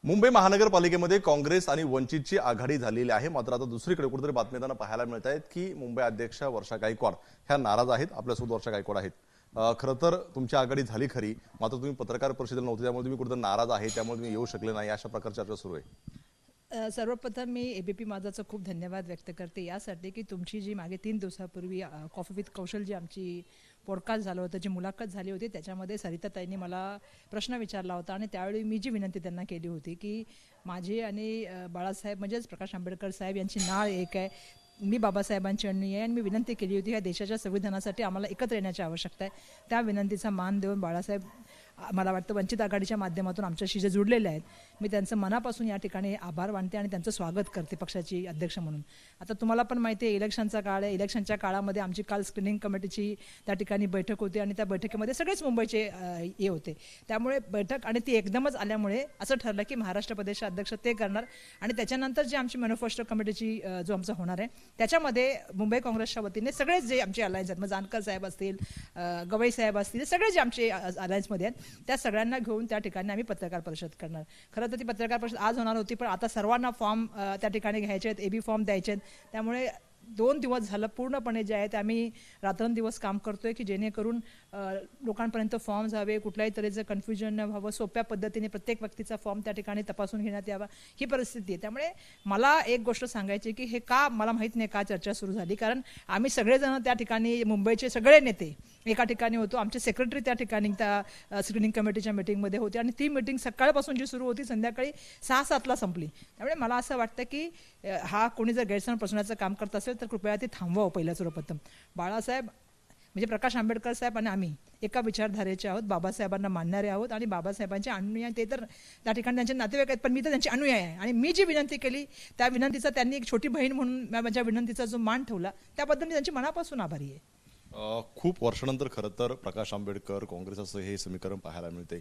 मुंबई महानगरपालिकेमध्ये काँग्रेस आणि वंचितची आघाडी झालेली आहे। मात्र आता दुसरीकडे कुठेतरी बातम्यांना पाहायला मिळत आहेत की मुंबई अध्यक्ष वर्षा गायकवाड ह्या नाराज आहेत। आपल्यासोबत वर्षा गायकवाड आहेत। खरं तर तुमची आघाडी झाली खरी, मात्र तुम्ही पत्रकार परिषदेला नव्हते, त्यामुळे तुम्ही कुठेतरी नाराज आहे, त्यामुळे तुम्ही येऊ शकले नाही, अशा प्रकारची चर्चा सुरू आहे। सर्वप्रथम मी एबीपी माझाचा खूप धन्यवाद व्यक्त करते यासाठी की तुमची जी मागे 3 दिवसापूर्वी कॉफी विथ कौशल जी आमची पॉडकास्ट झालं होतं, जी मुलाखत झाली होती, त्याच्यामध्ये सरिताताईंनी मला प्रश्न विचारला होता आणि त्यावेळी मी जी विनंती त्यांना केली होती की माझी आणि बाळासाहेब म्हणजेच प्रकाश आंबेडकर साहेब यांची नाळ एक आहे। मी बाबासाहेबांची अनुयायी आहे आणि मी विनंती केली होती या देशाच्या संविधानासाठी आम्हाला एकत्र येण्याची आवश्यकता आहे। त्या विनंतीचा मान देऊन बाळासाहेब मला वाटतं वंचित आघाडीच्या माध्यमातून आमच्याशी जे जुडलेले आहेत, मी त्यांचं मनापासून या ठिकाणी आभार मानते आणि त्यांचं स्वागत करते पक्षाची अध्यक्ष म्हणून। आता तुम्हाला पण माहिती आहे इलेक्शनचा काळ आहे। इलेक्शनच्या काळामध्ये आमची काल स्क्रीनिंग कमिटीची त्या ठिकाणी बैठक होती आणि त्या बैठकीमध्ये सगळेच मुंबईचे हे होते, त्यामुळे बैठक आणि ती एकदमच आल्यामुळे असं ठरलं की महाराष्ट्र प्रदेश अध्यक्ष ते करणार आणि त्याच्यानंतर जे आमची मॅनिफेस्टो कमिटीची जो आमचा होणार आहे त्याच्यामध्ये मुंबई काँग्रेसच्या वतीने सगळेच जे आमचे अलायन्स आहेत, मग जानकर साहेब असतील, गवई साहेब असतील, सगळे जे आमचे अलायन्समध्ये आहेत त्या सगळ्यांना घेऊन त्या ठिकाणी आम्ही पत्रकार परिषद करणार। खरं तर ती पत्रकार परिषद आज होणार होती, पण आता सर्वांना फॉर्म त्या ठिकाणी घ्यायचे आहेत, एबी फॉर्म द्यायचे आहेत, त्यामुळे 2 दिवस झालं पूर्णपणे जे आहे ते आम्ही रात्रंदिवस काम करतोय की जेणेकरून लोकांपर्यंत फॉर्म्स हवे, कुठल्याही तऱ्हेचं कन्फ्युजन न व्हावं, सोप्या पद्धतीने प्रत्येक व्यक्तीचा फॉर्म त्या ठिकाणी तपासून घेण्यात यावा, ही परिस्थिती आहे। त्यामुळे मला एक गोष्ट सांगायची की हे का मला माहीत नाही का चर्चा सुरू झाली, कारण आम्ही सगळेजण त्या ठिकाणी मुंबईचे सगळे नेते एका ठिकाणी होतो, आमचे सेक्रेटरी त्या ठिकाणी त्या स्क्रीनिंग कमिटीच्या मीटिंगमध्ये होते आणि ती मीटिंग सकाळपासून जी सुरू होती संध्याकाळी 6-7ला संपली। त्यामुळे मला असं वाटतं की हा कोणी जर गैरसमज पसरवण्याचं काम करत असेल तर कृपया ते थांबवावं। पहिलं सर्वप्रथम बाळासाहेब म्हणजे प्रकाश आंबेडकर साहेब आणि आम्ही एका विचारधारेचे आहोत, बाबासाहेबांना मानणारे आहोत आणि बाबासाहेबांचे अनुयायी ते तर त्या ठिकाणी त्यांचे नातेवाईक आहेत, पण मी तर त्यांची अनुयायी आहे आणि मी जी विनंती केली त्या विनंतीचा त्यांनी एक छोटी बहीण म्हणून माझ्या विनंतीचा जो मान ठेवला त्याबद्दल मी त्यांची मनापासून आभारी आहे। खूप वर्षानंतर खरं तर प्रकाश आंबेडकर काँग्रेस असं हे समीकरण पाहायला मिळते।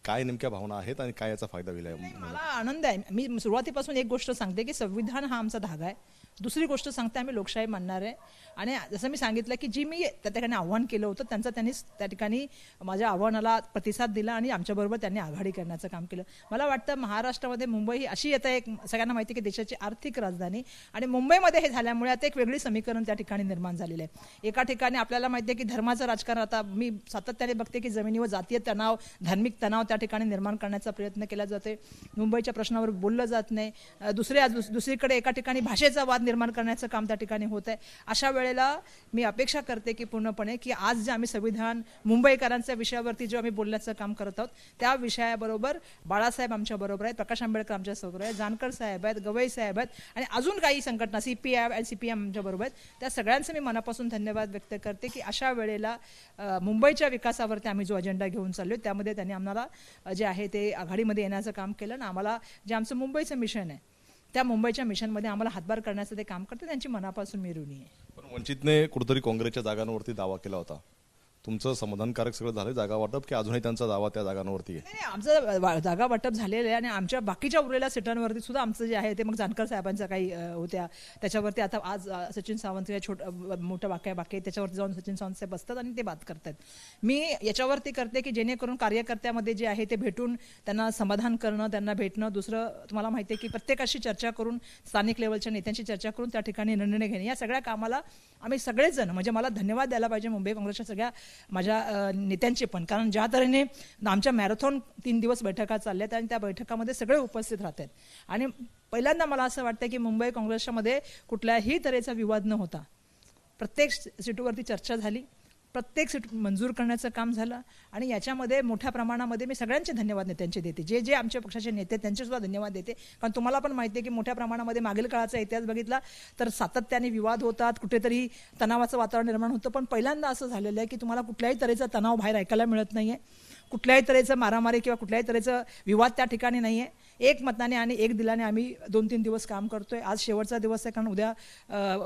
काय नेमक्या भावना आहेत आणि काय याचा फायदा होईल? मला आनंद आहे। मी सुरुवातीपासून एक गोष्ट सांगते की संविधान हा आमचा धागा आहे। दुसरी गोष्ट सांगते आम्ही लोकशाही मानणार आहे आणि जसं मी सांगितलं की जी मी त्या ठिकाणी आव्हान केलं होतं त्यांनी त्या ठिकाणी माझ्या आव्हानाला प्रतिसाद दिला आणि आमच्याबरोबर त्यांनी आघाडी करण्याचं काम केलं। मला वाटतं महाराष्ट्रामध्ये मुंबई ही अशी आता एक सगळ्यांना माहिती की देशाची आर्थिक राजधानी आणि मुंबईमध्ये हे झाल्यामुळे आता एक वेगळी समीकरण त्या ठिकाणी निर्माण झालेलं आहे। एका ठिकाणी आपल्याला माहिती आहे की धर्माचं राजकारण आता मी सातत्याने बघते की जमिनीवर जातीय तणाव, धार्मिक तणाव त्या ठिकाणी निर्माण करण्याचा प्रयत्न केला जातोय। मुंबईच्या प्रश्नावर बोललं जात नाही। दुसरीकडे एका ठिकाणी भाषेचा वाद निर्माण करण्याचं काम त्या ठिकाणी होत आहे। अशा वेळेला मी अपेक्षा करते की पूर्णपणे की आज जे आम्ही संविधान मुंबईकरांच्या विषयावरती जे आम्ही बोलण्याचं काम करत आहोत त्या विषयाबरोबर बाळासाहेब आमच्या बरोबर आहेत, प्रकाश आंबेडकर आमच्या सोबत आहेत, जानकर साहेब आहेत, गवई साहेब आहेत आणि अजून काही संघटना CPI आणि CPM आमच्या बरोबर आहेत। त्या सगळ्यांचं मी मनापासून धन्यवाद व्यक्त करते की अशा वेळेला मुंबईच्या विकासावरती आम्ही जो अजेंडा घेऊन चाललोय त्यामध्ये त्यांनी आम्हाला जे आहे ते आघाडीमध्ये येण्याचं काम केलं ना। आम्हाला जे आमचं मुंबईचं मिशन आहे त्या मुंबईच्या मिशनमध्ये आम्हाला हातभार करण्याचं ते काम करते, त्यांची मनापासून मी ऋणी आहे। पण वंचितने कुठेतरी काँग्रेसच्या जागांवरती दावा केला होता, तुमचं समाधानकारक सगळं झालं जागा वाटप की अजूनही त्यांचा दावा त्या जागांवरती आहे? आमचं जागा वाटप झालेलं आहे आणि आमच्या बाकीच्या उरलेल्या सीटांवरती सुद्धा आमचं जे आहे ते मग जानकर साहेबांच्या काही होत्या त्याच्यावरती आता आज सचिन सावंत मोठं बाकी त्याच्यावरती जाऊन सचिन सावंत साहेब बसतात आणि ते बात करतात। मी याच्यावरती करते की जेणेकरून कार्यकर्त्यामध्ये जे आहे ते भेटून त्यांना समाधान करणं, त्यांना भेटणं। दुसरं तुम्हाला माहिती आहे की प्रत्येकाशी चर्चा करून स्थानिक लेवलच्या नेत्यांशी चर्चा करून त्या ठिकाणी निर्णय घेणे, या सगळ्या कामाला आम्ही सगळेच जण म्हणजे मला धन्यवाद द्यायला पाहिजे मुंबई काँग्रेसच्या सगळ्या माझ्या नेत्यांचे पण, कारण ज्या तऱ्हेने आमच्या मॅरेथॉन 3 दिवस बैठका चालल्यात आणि त्या बैठकामध्ये सगळे उपस्थित राहतात आणि पहिल्यांदा मला असं वाटतं की मुंबई काँग्रेसच्या मध्ये कुठल्याही तऱ्हेचा विवाद न होता प्रत्येक सीटवरती चर्चा झाली, प्रत्येक सीट मंजूर करण्याचं काम झालं आणि याच्यामध्ये मोठ्या प्रमाणामध्ये मी सगळ्यांचे धन्यवाद नेत्यांचे देते, जे आमच्या पक्षाचे नेते त्यांचे सुद्धा धन्यवाद देते। कारण तुम्हाला पण माहिती आहे की मोठ्या प्रमाणामध्ये मागील काळाचा इतिहास बघितला तर सातत्याने विवाद होतात, कुठेतरी तणावाचं वातावरण निर्माण होतं, पण पहिल्यांदा असं झालेलं आहे की तुम्हाला कुठल्याही तऱ्हेचा तणाव बाहेर ऐकायला मिळत नाहीये, कुठल्याही तऱ्हेचं मारामारी किंवा कुठल्याही तऱ्हेचं विवाद त्या ठिकाणी नाहीये। एक मताने आणि एक दिलाने आम्ही 2-3 दिवस काम करतोय। आज शेवटचा दिवस आहे, कारण उद्या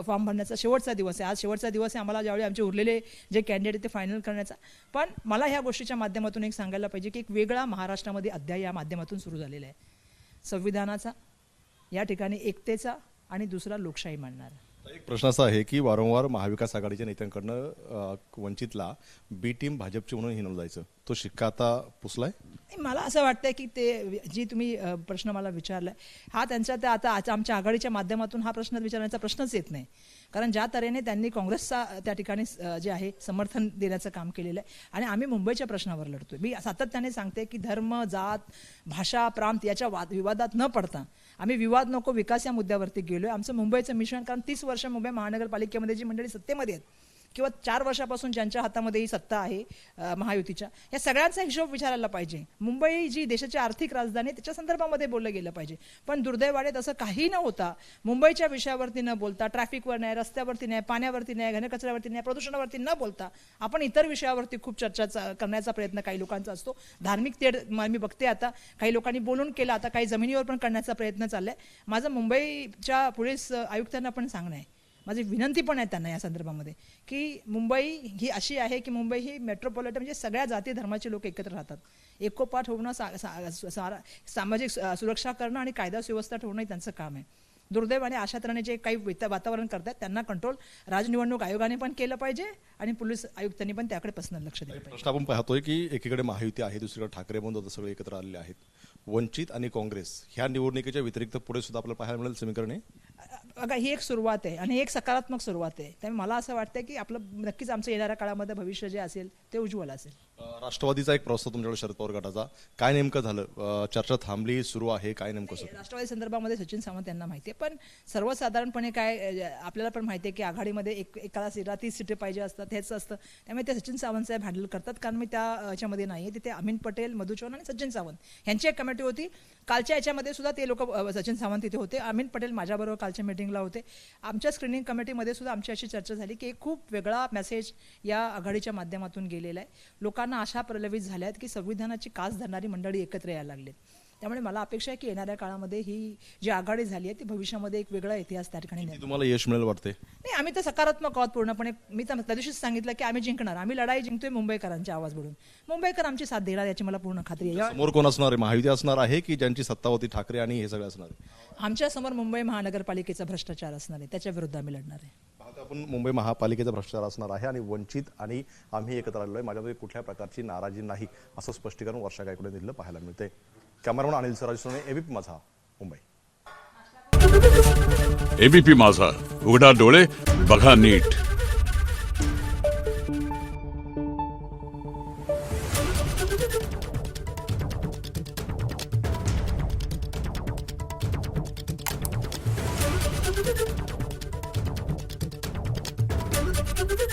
फॉर्म भरण्याचा शेवटचा दिवस आहे। आज शेवटचा दिवस आहे आम्हाला ज्यावेळी आमचे उरलेले जे कॅन्डिडेट ते फायनल करण्याचा। पण मला ह्या गोष्टीच्या माध्यमातून एक सांगायला पाहिजे की एक वेगळा महाराष्ट्रामध्ये अध्याय या माध्यमातून सुरू झालेला आहे, संविधानाचा, या ठिकाणी एकतेचा आणि दुसरा लोकशाही मानणारा। एक प्रश्न असा आहे की वारंवार महाविकास आघाडीच्या नेत्यांकडनं वंचितला बी टीम भाजपची म्हणून हिणवलं जायचं, तो शिक्का आता पुसलाय? नाही, मला असं वाटतंय की ते जी तुम्ही प्रश्न मला विचारलाय हा त्यांच्या त्या आता आमच्या आघाडीच्या माध्यमातून हा प्रश्न विचारण्याचा प्रश्नच येत नाही. कारण ज्या तऱ्हेने त्यांनी काँग्रेसचा त्या ठिकाणी जे आहे समर्थन देण्याचं काम केलेलं आहे आणि आम्ही मुंबईच्या प्रश्नावर लढतोय. मी सातत्याने सांगते की धर्म, जात, भाषा, प्रांत याच्या विवादात न पडता आम्ही विवाद नको विकास या मुद्द्यावरती गेलोय. आमचं मुंबईचं मिशन, कारण 30 वर्ष मुंबई महानगरपालिकेमध्ये जी मंडळी सत्तेमध्ये आहेत किंवा 4 वर्षापासून ज्यांच्या हातामध्ये ही सत्ता आहे महायुतीच्या, या सगळ्यांचा हिशोब विचारायला पाहिजे. मुंबई जी देशाची आर्थिक राजधानी त्याच्या संदर्भामध्ये बोललं गेलं पाहिजे. पण दुर्दैवाने तसं काही न होता मुंबईच्या विषयावरती न बोलता, ट्रॅफिकवर नाही, रस्त्यावरती नाही, पाण्यावरती नाही, घनकचऱ्यावरती नाही, प्रदूषणावरती न बोलता आपण इतर विषयावरती खूप चर्चा करण्याचा प्रयत्न काही लोकांचा असतो. धार्मिक तेढ मी बघते आता काही लोकांनी बोलून केला, आता काही जमिनीवर पण करण्याचा प्रयत्न चाललाय. माझं मुंबईच्या पोलीस आयुक्तांना पण सांगणं आहे, माझी विनंती पण आहे त्यांना या संदर्भामध्ये की मुंबई ही अशी आहे की मुंबई ही मेट्रोपॉलिटन म्हणजे सगळ्या जाती धर्माचे लोक एकत्र राहतात. एकोपाठ होणं, सामाजिक सुरक्षा करणं आणि कायदा सुव्यवस्था ठेवणं हे त्यांचं काम आहे. दुर्दैवाने अशा तऱ्हेने जे काही वातावरण करतात त्यांना कंट्रोल निवडणूक आयोगाने पण केलं पाहिजे आणि पोलीस आयुक्तांनी पण त्याकडे पर्सनल लक्ष दिलं पाहिजे. प्रश्न आपण पाहतोय की एकीकडे महायुती आहे, दुसरीकडे ठाकरे बंधू सगळे एकत्र आलेले आहेत. वंचित आणि काँग्रेस ह्या निवडणुकीच्या व्यतिरिक्त पुढे सुद्धा आपल्याला पाहायला मिळेल समीकरणे? बघा, ही एक सुरुवात आहे आणि एक सकारात्मक सुरुवात आहे. त्यामुळे मला असं वाटतं की आपलं नक्कीच आमचं येणाऱ्या काळामध्ये भविष्य जे असेल ते उज्ज्वल असेल. राष्ट्रवादीचा एक प्रस्ताव तुमच्याकडे शरद पवार गटाचा, काय नेमकं झालं? चर्चा थांबली, सुरू आहे, काय नेमकं सुरू? राष्ट्रवादी संदर्भामध्ये सचिन सावंत यांना माहिती आहे, पण सर्वसाधारणपणे काय आपल्याला पण माहिती आहे की आघाडीमध्ये एकाला 30 सीटे पाहिजे असतात, हेच असतं. त्यामुळे ते सचिन सावंत साहेब हँडल करतात, कारण मी त्या याच्यामध्ये नाही आहे. तिथे अमीन पटेल, मधु चव्हाण आणि सचिन सावंत यांची एक कमिटी होती. कालच्या याच्यामध्ये सुद्धा ते लोक, सचिन सावंत तिथे होते, अमीन पटेल माझ्याबरोबर कालच्या मीटिंगला होते. आमच्या स्क्रीनिंग कमिटीमध्ये सुद्धा आमची अशी चर्चा झाली की एक खूप वेगळा मेसेज या आघाडीच्या माध्यमातून गेलेला आहे. लोकांना अशा प्रलंबित झाल्यात की संविधानाची कास धरणारी मंडळी एकत्र यायला लागलीत. त्यामुळे मला अपेक्षा आहे की येणाऱ्या काळामध्ये ही जी आघाडी झाली आहे ती भविष्यामध्ये एक वेगळा इतिहास त्या ठिकाणी निर्माण. तुम्हाला यश मिळेल वाटते? नाही, आम्ही तर सकारात्मक आहोत पूर्णपणे. मी तर त्या दिवशीच सांगितलं की आम्ही जिंकणार, आम्ही लढाई जिंकतोय मुंबईकरांच्या आवाज बळून. मुंबईकर आमची साथ देणार याची मला पूर्ण खात्री आहे. समोर कोण असणार आहे? महायुती असणार आहे की ज्यांची सत्ता होती ठाकरे आणि हे सगळे असणार आहे? आमच्या समोर मुंबई महानगरपालिकेचा भ्रष्टाचार असणार आहे, त्याच्या विरुद्ध आम्ही लढणार आहे. पाहता आपण मुंबई महापालिकेचा भ्रष्टाचार असणार आहे आणि वंचित आणि आम्ही एकत्र आलेलो आहे, माझ्यामध्ये कुठल्या प्रकारची नाराजी नाही, असं स्पष्टीकरण वर्षा गायकवाड दिलं पाहायला मिळते. कॅमेरामन अनिल सराज सोने, एबीपी माझा, मुंबई. एबीपी माझा, उघडा डोळे बघा नीट.